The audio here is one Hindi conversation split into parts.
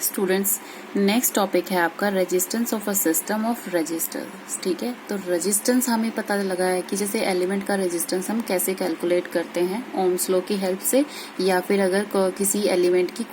स्टूडेंट्स, नेक्स्ट टॉपिक है आपका resistance of a system of resistors. ठीक है, तो रेजिस्टेंस हमें पता लगा है कि जैसे एलिमेंट का रेजिस्टेंस हम कैसे कैलकुलेट करते हैं, ओम्स लॉ की हेल्प से, या फिर अगर किसी एलिमेंट की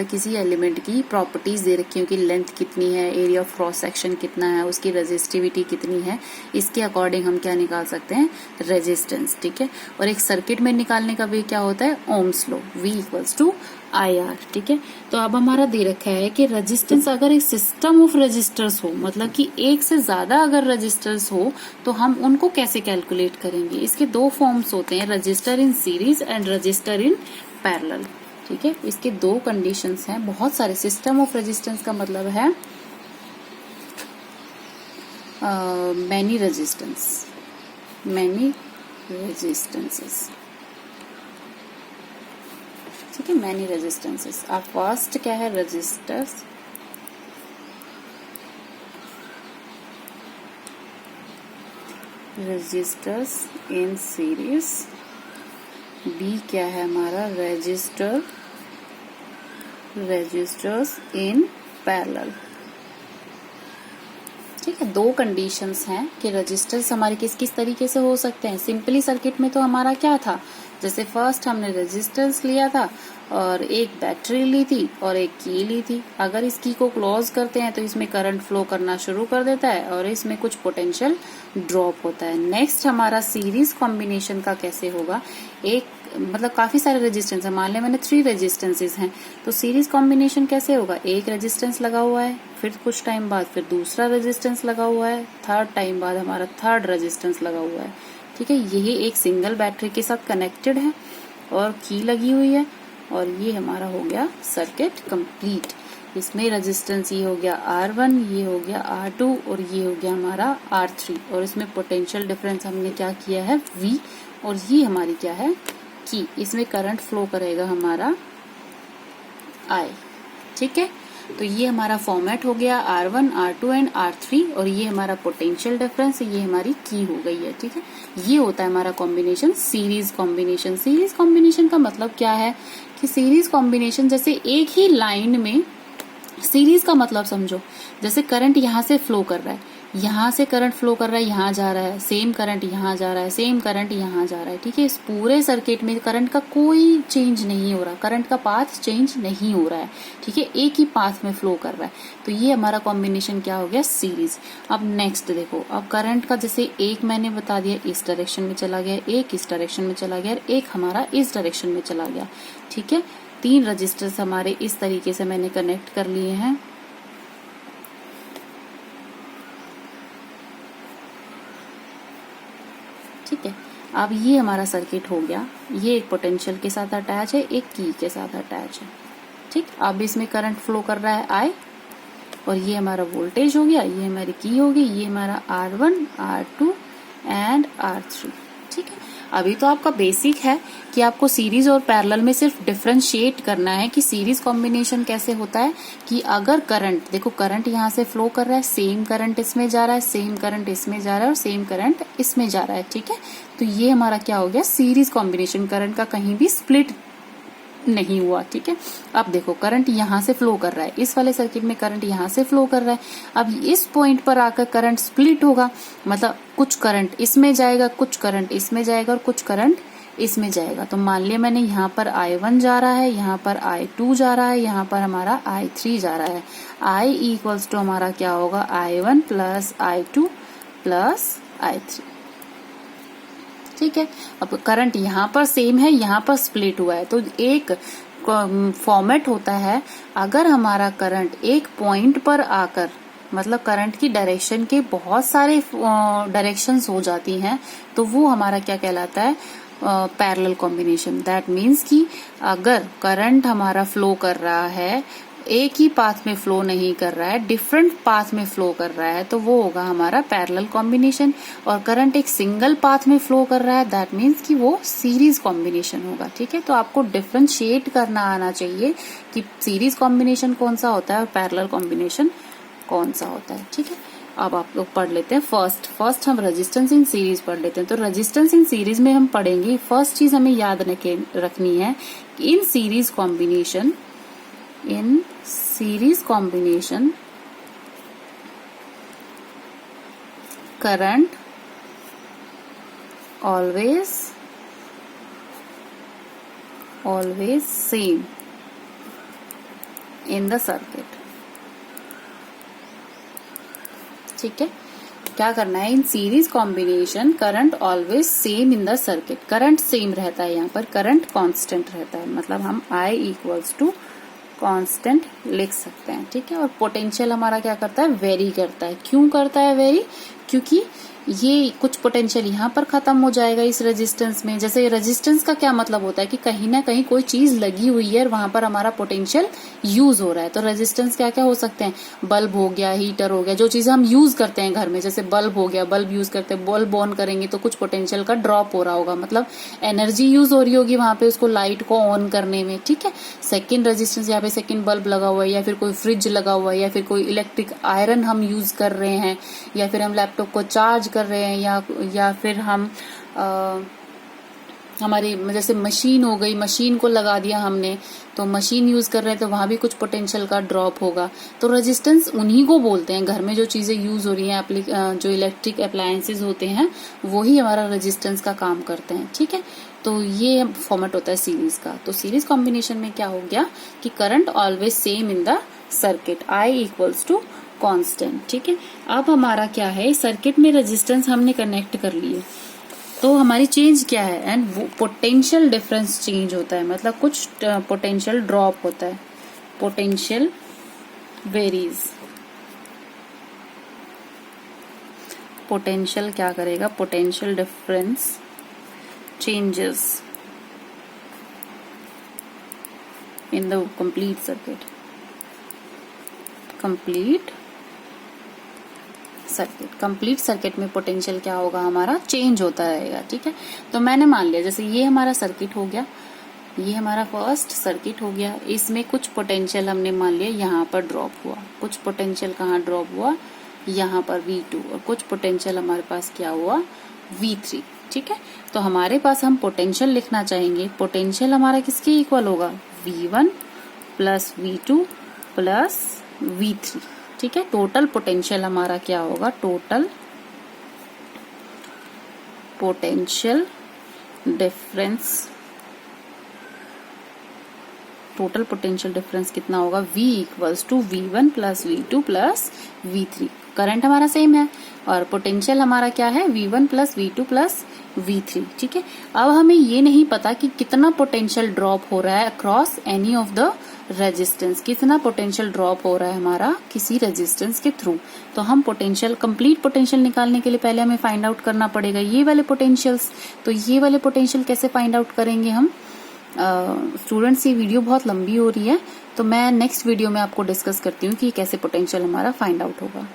किसी एलिमेंट की प्रॉपर्टीज दे रखी हो कि लेंथ कितनी है, एरिया ऑफ क्रॉस सेक्शन कितना है, उसकी रेजिस्टिविटी कितनी है, इसके अकॉर्डिंग हम क्या निकाल सकते हैं, रेजिस्टेंस। ठीक है, और एक सर्किट में निकालने का भी क्या होता है, Ohm's law, V equals to IR। ठीक है, तो अब हमारा दे रखा है कि रेजिस्टेंस अगर एक सिस्टम ऑफ रेजिस्टर्स हो, मतलब कि एक से ज्यादा अगर रेजिस्टर्स हो, तो हम उनको कैसे कैलकुलेट करेंगे। इसके दो फॉर्म्स होते हैं, register in series and register in parallel. ठीक है, इसके दो कंडीशंस हैं। बहुत सारे सिस्टम ऑफ रेजिस्टेंस का मतलब है मैनी रेजिस्टेंसेस। ठीक है, मैनी रेजिस्टेंसेस। अब फर्स्ट क्या है, रजिस्टर्स। In series. बी क्या है हमारा, रजिस्टर्स इन पैरेलल। ठीक है, दो कंडीशंस हैं कि रजिस्टर्स हमारे किस किस तरीके से हो सकते हैं। सिंपली सर्किट में तो हमारा क्या था, जैसे फर्स्ट हमने रेजिस्टेंस लिया था और एक बैटरी ली थी और एक की ली थी। अगर इस की को क्लोज करते हैं तो इसमें करंट फ्लो करना शुरू कर देता है और इसमें कुछ पोटेंशियल ड्रॉप होता है। नेक्स्ट हमारा सीरीज कॉम्बिनेशन का कैसे होगा, काफी सारे रेजिस्टेंस है, मान लें मैंने 3 रेजिस्टेंसेस हैं, तो सीरीज कॉम्बिनेशन कैसे होगा, एक रेजिस्टेंस लगा हुआ है, फिर कुछ टाइम बाद फिर दूसरा रेजिस्टेंस लगा हुआ है, थर्ड टाइम बाद हमारा थर्ड रेजिस्टेंस लगा हुआ है। ठीक है, यही एक सिंगल बैटरी के साथ कनेक्टेड है और की लगी हुई है, और ये हमारा हो गया सर्किट कंप्लीट। इसमें रेजिस्टेंस ये हो गया R1, ये हो गया R2 और ये हो गया हमारा R3, और इसमें पोटेंशियल डिफरेंस हमने क्या किया है, V, और ये हमारी क्या है, की। इसमें करंट फ्लो करेगा हमारा I। ठीक है, तो ये हमारा फॉर्मेट हो गया R1, R2 एंड R3, और ये हमारा पोटेंशियल डिफरेंस, ये हमारी की हो गई है। ठीक है, ये होता है हमारा combination, series combination. Series combination का मतलब क्या है कि सीरीज कॉम्बिनेशन जैसे एक ही लाइन में, सीरीज का मतलब समझो जैसे करंट यहाँ से फ्लो कर रहा है, यहाँ से करंट फ्लो कर रहा है, यहाँ जा रहा है, सेम करंट यहाँ जा रहा है, सेम करंट यहाँ जा रहा है। ठीक है, इस पूरे सर्किट में करंट का कोई चेंज नहीं हो रहा, करंट का पाथ चेंज नहीं हो रहा है। ठीक है, एक ही पाथ में फ्लो कर रहा है, तो ये हमारा कॉम्बिनेशन क्या हो गया, सीरीज। अब नेक्स्ट देखो, अब करंट का जैसे एक मैंने बता दिया इस डायरेक्शन में चला गया, एक इस डायरेक्शन में चला गया, एक हमारा इस डायरेक्शन में चला गया। ठीक है, 3 रजिस्टर्स हमारे इस तरीके से मैंने कनेक्ट कर लिए हैं। ठीक है, अब ये हमारा सर्किट हो गया, ये एक पोटेंशियल के साथ अटैच है, एक की के साथ अटैच है। ठीक, अब इसमें करंट फ्लो कर रहा है I, और ये हमारा वोल्टेज हो गया, ये हमारी की होगी, ये हमारा R1, R2 एंड R3। ठीक है, अभी तो आपका बेसिक है कि आपको सीरीज और पैरेलल में सिर्फ डिफरेंशिएट करना है कि सीरीज कॉम्बिनेशन कैसे होता है। कि अगर करंट, देखो करंट यहाँ से फ्लो कर रहा है, सेम करंट इसमें जा रहा है, सेम करंट इसमें जा रहा है और सेम करंट इसमें जा रहा है। ठीक है, तो ये हमारा क्या हो गया, सीरीज कॉम्बिनेशन, करंट का कहीं भी स्प्लिट नहीं हुआ। ठीक है, अब देखो करंट यहाँ से फ्लो कर रहा है, इस वाले सर्किट में करंट यहाँ से फ्लो कर रहा है। अब इस पॉइंट पर आकर करंट स्प्लिट होगा, मतलब कुछ करंट इसमें जाएगा, कुछ करंट इसमें जाएगा और कुछ करंट इसमें जाएगा। तो मान लिया मैंने यहाँ पर I1 जा रहा है, यहाँ पर I2 जा रहा है, यहाँ पर हमारा I3 जा रहा है। I इक्वल्स टू हमारा क्या होगा, I1 plus I2 plus I3। ठीक है, अब करंट यहाँ पर सेम है, यहाँ पर स्प्लिट हुआ है, तो एक फॉर्मेट होता है, अगर हमारा करंट एक पॉइंट पर आकर, मतलब करंट की डायरेक्शन के बहुत सारे डायरेक्शंस हो जाती हैं, तो वो हमारा क्या कहलाता है, पैरेलल कॉम्बिनेशन। दैट मीन्स कि अगर करंट हमारा फ्लो कर रहा है, एक ही पाथ में फ्लो नहीं कर रहा है, डिफरेंट पाथ में फ्लो कर रहा है, तो वो होगा हमारा पैरेलल कॉम्बिनेशन। और करंट एक सिंगल पाथ में फ्लो कर रहा है, दैट मीन्स कि वो सीरीज कॉम्बिनेशन होगा। ठीक है, तो आपको डिफरेंशिएट करना आना चाहिए कि सीरीज कॉम्बिनेशन कौन सा होता है और पैरेलल कॉम्बिनेशन कौन सा होता है। ठीक है, अब आप लोग पढ़ लेते हैं फर्स्ट हम रेजिस्टेंस इन सीरीज पढ़ लेते हैं। तो रेजिस्टेंस इन सीरीज में हम पढ़ेंगे, फर्स्ट चीज हमें याद रखनी है, in series combination, in series combination current always same in the circuit। ठीक है, क्या करना है, in series combination current always same in the circuit. Current same रहता है, यहाँ पर करंट कांस्टेंट रहता है, मतलब हम I इक्वल्स टू कांस्टेंट लिख सकते हैं। ठीक है, और पोटेंशियल हमारा क्या करता है, वेरी करता है। क्यों करता है वेरी, क्योंकि ये कुछ पोटेंशियल यहाँ पर खत्म हो जाएगा इस रेजिस्टेंस में। जैसे रेजिस्टेंस का क्या मतलब होता है कि कहीं ना कहीं कोई चीज लगी हुई है और वहां पर हमारा पोटेंशियल यूज हो रहा है। तो रेजिस्टेंस क्या क्या हो सकते हैं, बल्ब हो गया, हीटर हो गया, जो चीजें हम यूज करते हैं घर में, जैसे बल्ब हो गया, बल्ब यूज करते हैं, बल्ब ऑन करेंगे तो कुछ पोटेंशियल का ड्रॉप हो रहा होगा, मतलब एनर्जी यूज हो रही होगी वहां पे उसको लाइट को ऑन करने में। ठीक है, सेकेंड रेजिस्टेंस, यहाँ पे सेकेंड बल्ब लगा हुआ है, या फिर कोई फ्रिज लगा हुआ है, या फिर कोई इलेक्ट्रिक आयरन हम यूज कर रहे हैं, या फिर हम लैपटॉप को चार्ज कर रहे हैं, या फिर हम हमारी जैसे मशीन हो गई, मशीन को लगा दिया हमने तो मशीन यूज कर रहे हैं, तो वहां भी कुछ पोटेंशियल का ड्रॉप होगा। तो रेजिस्टेंस उन्हीं को बोलते हैं, घर में जो चीजें यूज हो रही हैं, जो इलेक्ट्रिक अप्लायंसेज होते हैं वही हमारा रेजिस्टेंस का काम करते हैं। ठीक है, तो ये फॉर्मेट होता है सीरीज का। तो सीरीज कॉम्बिनेशन में क्या हो गया कि current always same in the circuit, I equals to constant. ठीक है, अब हमारा क्या है, सर्किट में रेजिस्टेंस हमने कनेक्ट कर लिए, तो हमारी चेंज क्या है, एंड वो पोटेंशियल डिफरेंस चेंज होता है, मतलब कुछ पोटेंशियल ड्रॉप होता है, पोटेंशियल वेरीज। पोटेंशियल क्या करेगा, potential difference changes in the complete circuit, complete circuit में पोटेंशियल क्या होगा, हमारा चेंज होता रहेगा। ठीक है, तो मैंने मान लिया जैसे ये हमारा सर्किट हो गया, ये हमारा फर्स्ट सर्किट हो गया, इसमें कुछ पोटेंशियल हमने मान लिया यहाँ पर ड्रॉप हुआ, कुछ पोटेंशियल कहाँ ड्रॉप हुआ, यहाँ पर V2, और कुछ पोटेंशियल हमारे पास क्या हुआ, V3। ठीक है, तो हमारे पास हम पोटेंशियल लिखना चाहेंगे, पोटेंशियल हमारा किसके इक्वल होगा, V1 plus V2 plus V3। ठीक है, टोटल पोटेंशियल हमारा क्या होगा, टोटल पोटेंशियल डिफरेंस कितना होगा, V equals to V1 plus V2 plus V3। Current हमारा सेम है और पोटेंशियल हमारा क्या है, V1 plus V2 plus V3। ठीक है, अब हमें ये नहीं पता कि कितना पोटेंशियल ड्रॉप हो रहा है across any of the resistance, कितना पोटेंशियल ड्रॉप हो रहा है हमारा किसी रेजिस्टेंस के थ्रू। तो हम पोटेंशियल, कंप्लीट पोटेंशियल निकालने के लिए पहले हमें फाइंड आउट करना पड़ेगा ये वाले पोटेंशियल्स। तो ये वाले पोटेंशियल कैसे फाइंड आउट करेंगे हम, स्टूडेंट्स ये वीडियो बहुत लंबी हो रही है, तो मैं नेक्स्ट वीडियो में आपको डिस्कस करती हूँ कि कैसे पोटेंशियल हमारा फाइंड आउट होगा।